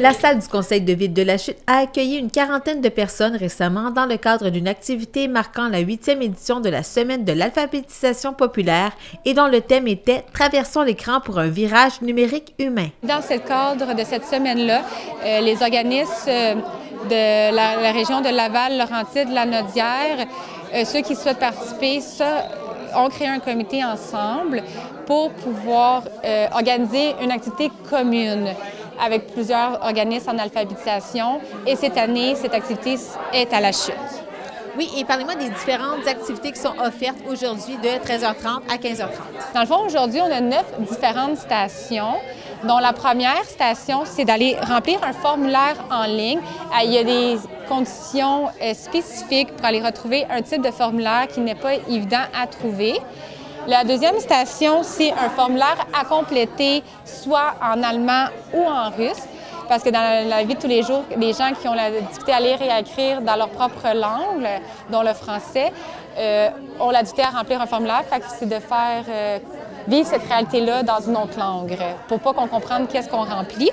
La salle du Conseil de ville de La Chute a accueilli une quarantaine de personnes récemment dans le cadre d'une activité marquant la 8e édition de la Semaine de l'alphabétisation populaire et dont le thème était « Traversons l'écran pour un virage numérique humain ». Dans ce cadre de cette semaine-là, les organismes de la région de Laval, Laurentides, Lanaudière, ceux qui souhaitent participer, ont créé un comité ensemble pour pouvoir organiser une activité commune avec plusieurs organismes en alphabétisation. Et cette année, cette activité est à La Chute. Oui, et parlez-moi des différentes activités qui sont offertes aujourd'hui de 13h30 à 15h30. Dans le fond, aujourd'hui, on a 9 différentes stations, dont la première station, c'est d'aller remplir un formulaire en ligne. Il y a des conditions spécifiques pour aller retrouver un type de formulaire qui n'est pas évident à trouver. La deuxième station, c'est un formulaire à compléter soit en allemand ou en russe, parce que dans la vie de tous les jours, les gens qui ont la difficulté à lire et à écrire dans leur propre langue, dont le français, ont la difficulté à remplir un formulaire. Fait que c'est de faire vivre cette réalité-là dans une autre langue, pour pas qu'on comprenne qu'est-ce qu'on remplit.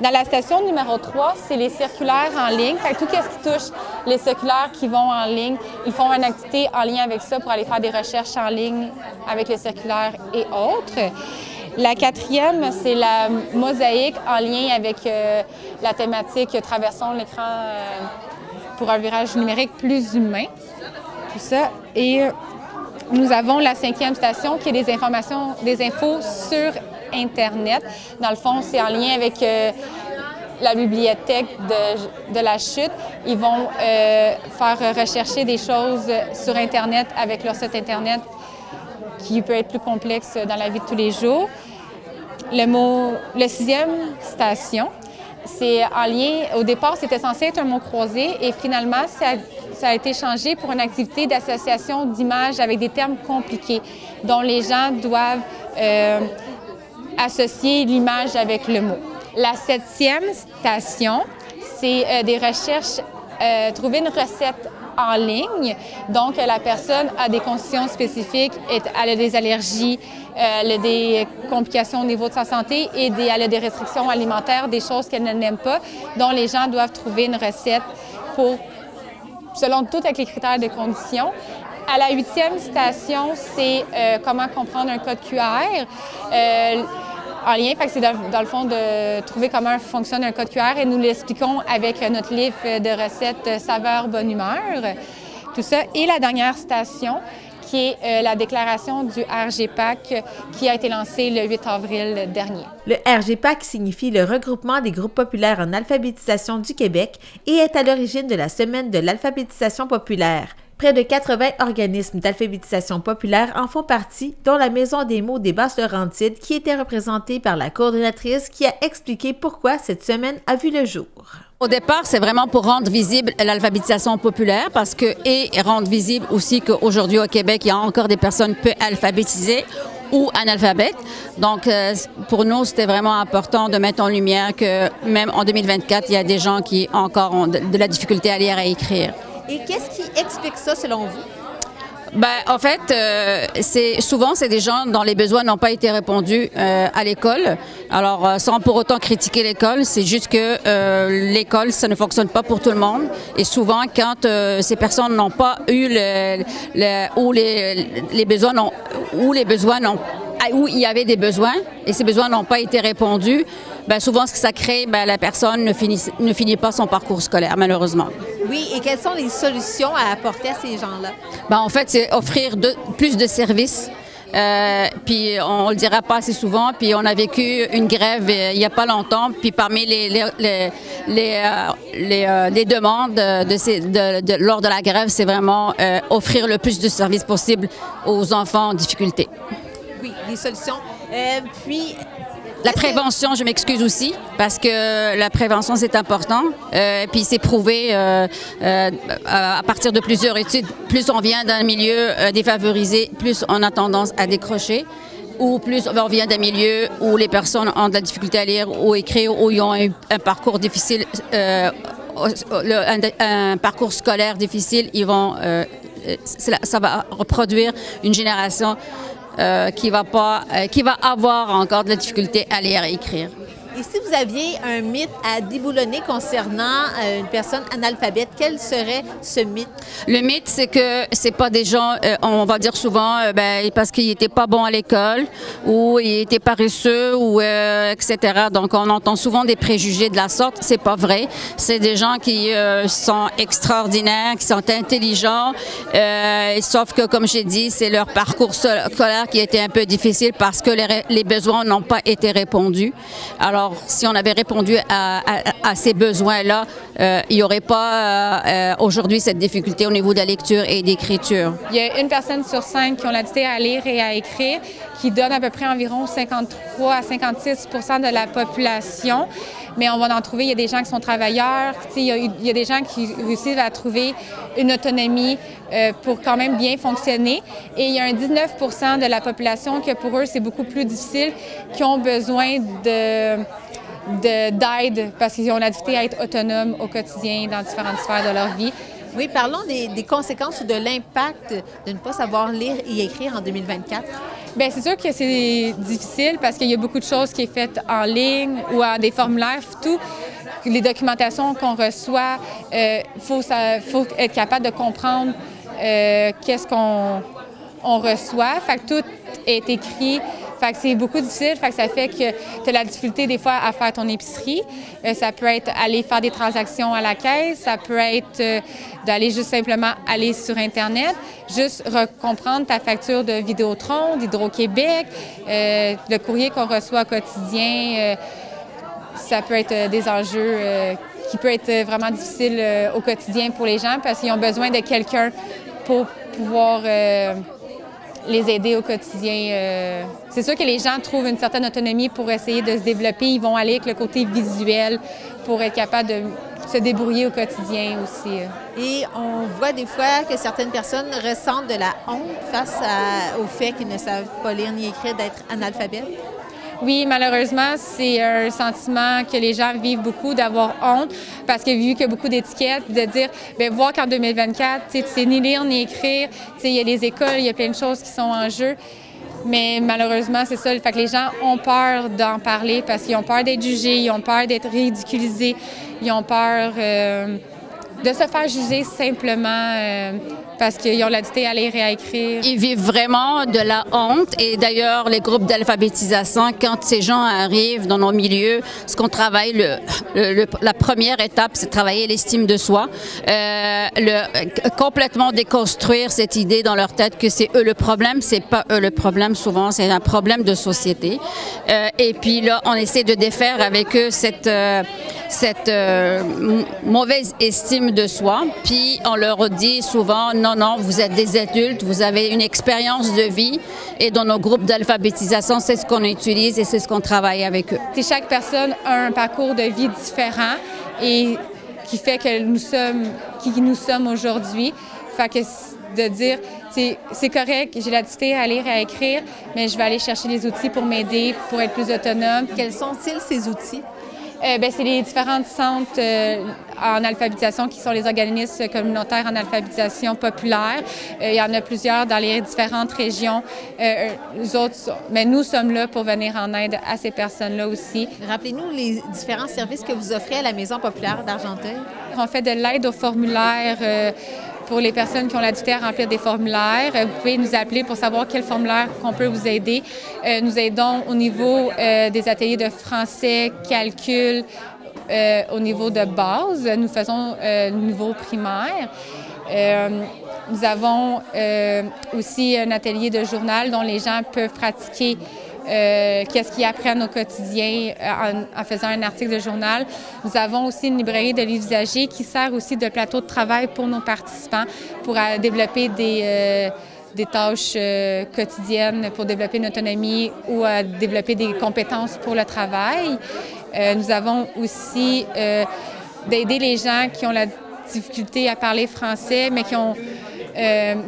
Dans la station numéro 3, c'est les circulaires en ligne. Fait que tout ce qui touche les circulaires qui vont en ligne, ils font une activité en lien avec ça pour aller faire des recherches en ligne avec les circulaires et autres. La quatrième, c'est la mosaïque en lien avec la thématique « Traversons l'écran pour un virage numérique plus humain ». Tout ça. Et nous avons la cinquième station qui est des informations, des infos sur Internet. Dans le fond, c'est en lien avec la bibliothèque de La Chute. Ils vont faire rechercher des choses sur Internet avec leur site Internet qui peut être plus complexe dans la vie de tous les jours. Le sixième station, c'est en lien, au départ, c'était censé être un mot croisé et finalement, ça a été changé pour une activité d'association d'images avec des termes compliqués dont les gens doivent associer l'image avec le mot. La septième station, c'est des recherches, trouver une recette en ligne. Donc, la personne a des conditions spécifiques, elle a des allergies, elle a des complications au niveau de sa santé et elle a des restrictions alimentaires, des choses qu'elle n'aime pas, dont les gens doivent trouver une recette pour, selon tout avec les critères de conditions. À la 8e station, c'est comment comprendre un code QR. En lien, c'est dans le fond de trouver comment fonctionne un code QR et nous l'expliquons avec notre livre de recettes Saveur Bonne Humeur, tout ça. Et la dernière station, qui est la déclaration du RGPAC qui a été lancée le 8 avril dernier. Le RGPAC signifie le regroupement des groupes populaires en alphabétisation du Québec et est à l'origine de la Semaine de l'alphabétisation populaire. Près de 80 organismes d'alphabétisation populaire en font partie, dont la Maison des mots des Basses-Laurentides qui était représentée par la coordonnatrice qui a expliqué pourquoi cette semaine a vu le jour. Au départ, c'est vraiment pour rendre visible l'alphabétisation populaire et rendre visible aussi qu'aujourd'hui au Québec, il y a encore des personnes peu alphabétisées ou analphabètes. Donc, pour nous, c'était vraiment important de mettre en lumière que même en 2024, il y a des gens qui encore ont de la difficulté à lire et à écrire. Et qu'est-ce qui explique ça selon vous? En fait, souvent, c'est des gens dont les besoins n'ont pas été répondus à l'école. Alors, sans pour autant critiquer l'école, c'est juste que l'école, ça ne fonctionne pas pour tout le monde. Et souvent, quand ces personnes n'ont pas eu où il y avait des besoins et ces besoins n'ont pas été répondus, souvent, ce que ça crée, la personne ne finit pas son parcours scolaire, malheureusement. Oui, et quelles sont les solutions à apporter à ces gens-là? En fait, c'est offrir plus de services. Puis on ne le dira pas assez souvent. Puis on a vécu une grève il n'y a pas longtemps. Puis parmi les demandes lors de la grève, c'est vraiment offrir le plus de services possible aux enfants en difficulté. Oui, les solutions. La prévention, je m'excuse aussi, parce que la prévention, c'est important. Puis c'est prouvé à partir de plusieurs études. Plus on vient d'un milieu défavorisé, plus on a tendance à décrocher. Ou plus on vient d'un milieu où les personnes ont de la difficulté à lire ou écrire, où ils ont eu un parcours difficile, un parcours scolaire difficile, ça va reproduire une génération qui va avoir encore de la difficulté à lire et écrire. Et si vous aviez un mythe à déboulonner concernant une personne analphabète, quel serait ce mythe? Le mythe, c'est que c'est pas des gens, on va dire souvent, parce qu'ils n'étaient pas bons à l'école ou ils étaient paresseux ou etc. Donc, on entend souvent des préjugés de la sorte. C'est pas vrai. C'est des gens qui sont extraordinaires, qui sont intelligents. Sauf que, comme j'ai dit, c'est leur parcours scolaire qui a été un peu difficile parce que les besoins n'ont pas été répondus. Alors, si on avait répondu à ces besoins-là, il n'y aurait pas aujourd'hui cette difficulté au niveau de la lecture et d'écriture. Il y a une personne sur 5 qui ont la difficulté à lire et à écrire, qui donne à peu près environ 53 à 56 de la population. Mais on va en trouver, il y a des gens qui sont travailleurs, il y a des gens qui réussissent à trouver une autonomie pour quand même bien fonctionner. Et il y a un 19 de la population que pour eux, c'est beaucoup plus difficile, qui ont besoin d'aide parce qu'ils ont la difficulté à être autonomes au quotidien dans différentes sphères de leur vie. Oui, parlons des conséquences ou de l'impact de ne pas savoir lire et écrire en 2024. Bien, c'est sûr que c'est difficile parce qu'il y a beaucoup de choses qui sont faites en ligne ou en des formulaires, tout. Les documentations qu'on reçoit, faut être capable de comprendre qu'est-ce qu'on reçoit. Fait que tout est écrit. Fait que c'est beaucoup difficile, fait que ça fait que tu as la difficulté des fois à faire ton épicerie. Ça peut être aller faire des transactions à la caisse, ça peut être d'aller juste simplement aller sur Internet, juste comprendre ta facture de Vidéotron, d'Hydro-Québec, le courrier qu'on reçoit au quotidien. Ça peut être des enjeux qui peuvent être vraiment difficiles au quotidien pour les gens parce qu'ils ont besoin de quelqu'un pour pouvoir les aider au quotidien. C'est sûr que les gens trouvent une certaine autonomie pour essayer de se développer. Ils vont aller avec le côté visuel pour être capable de se débrouiller au quotidien aussi. Et on voit des fois que certaines personnes ressentent de la honte face au fait qu'ils ne savent pas lire ni écrire, d'être analphabètes. Oui, malheureusement, c'est un sentiment que les gens vivent beaucoup, d'avoir honte, parce que vu qu'il y a beaucoup d'étiquettes, de dire, bien, voir qu'en 2024, tu sais ni lire ni écrire, il y a les écoles, il y a plein de choses qui sont en jeu. Mais malheureusement, c'est ça. Fait que les gens ont peur d'en parler parce qu'ils ont peur d'être jugés, ils ont peur d'être ridiculisés, ils ont peur de se faire juger simplement parce qu'ils ont la difficulté à lire et à écrire. Ils vivent vraiment de la honte et d'ailleurs, les groupes d'alphabétisation, quand ces gens arrivent dans nos milieux, ce qu'on travaille, la première étape, c'est travailler l'estime de soi, complètement déconstruire cette idée dans leur tête que c'est eux le problème, c'est pas eux le problème, souvent c'est un problème de société. Et puis là, on essaie de défaire avec eux cette mauvaise estime de soi, puis on leur dit souvent non, vous êtes des adultes, vous avez une expérience de vie et dans nos groupes d'alphabétisation, c'est ce qu'on utilise et c'est ce qu'on travaille avec eux. Chaque personne a un parcours de vie différent et qui fait que nous sommes qui nous sommes aujourd'hui. Fait que de dire, c'est correct, j'ai la difficulté à lire et à écrire, mais je vais aller chercher les outils pour m'aider, pour être plus autonome. Quels sont-ils, ces outils? C'est les différents centres en alphabétisation qui sont les organismes communautaires en alphabétisation populaire. Il y en a plusieurs dans les différentes régions. Nous sommes là pour venir en aide à ces personnes-là aussi. Rappelez-nous les différents services que vous offrez à la Maison populaire d'Argenteuil. On fait de l'aide aux formulaires pour les personnes qui ont la difficulté à remplir des formulaires. Vous pouvez nous appeler pour savoir quel formulaire qu'on peut vous aider. Nous aidons au niveau des ateliers de français, calcul, au niveau de base. Nous faisons niveau primaire. Nous avons aussi un atelier de journal dont les gens peuvent pratiquer qu'est-ce qu'ils apprennent au quotidien en faisant un article de journal. Nous avons aussi une librairie de livres usagés qui sert aussi de plateau de travail pour nos participants pour développer des tâches quotidiennes, pour développer une autonomie ou développer des compétences pour le travail. Nous avons aussi d'aider les gens qui ont la difficulté à parler français, mais qui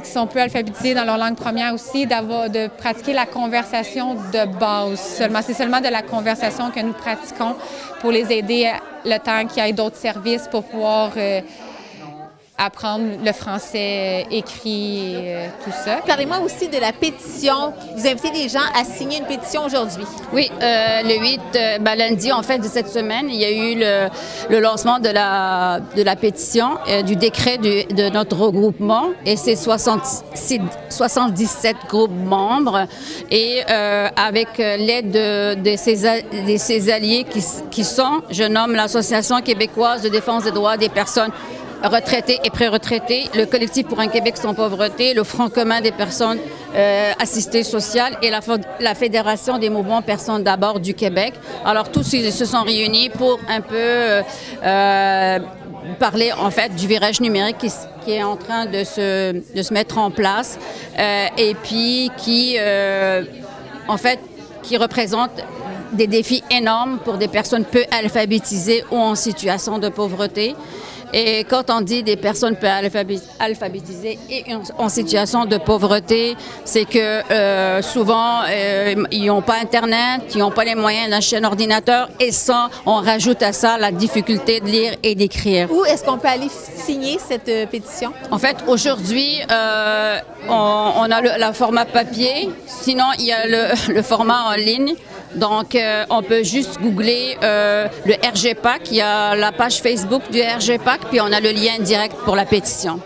sont peu alphabétisés dans leur langue première aussi, de pratiquer la conversation de base seulement. C'est seulement de la conversation que nous pratiquons pour les aider le temps qu'il y ait d'autres services pour pouvoir apprendre le français écrit et tout ça. Parlez-moi aussi de la pétition. Vous invitez des gens à signer une pétition aujourd'hui. Oui, le 8, lundi, en fait, de cette semaine, il y a eu le lancement de la pétition, du décret de notre regroupement, et c'est 77 groupes membres, et avec l'aide de ses alliés qui sont, je nomme l'Association québécoise de défense des droits des personnes retraités et pré-retraités, le collectif pour un Québec sans pauvreté, le Front commun des personnes assistées sociales et la Fédération des mouvements Personnes d'abord du Québec. Alors tous ils se sont réunis pour un peu parler en fait du virage numérique qui est en train de se mettre en place et puis qui représente des défis énormes pour des personnes peu alphabétisées ou en situation de pauvreté. Et quand on dit des personnes peu alphabétisées et en situation de pauvreté, c'est que souvent, ils n'ont pas Internet, ils n'ont pas les moyens d'acheter un ordinateur, et ça, on rajoute à ça la difficulté de lire et d'écrire. Où est-ce qu'on peut aller signer cette pétition? En fait, aujourd'hui, on a le format papier, sinon il y a le format en ligne. Donc, on peut juste googler le RGPAC. Il y a la page Facebook du RGPAC, puis on a le lien direct pour la pétition.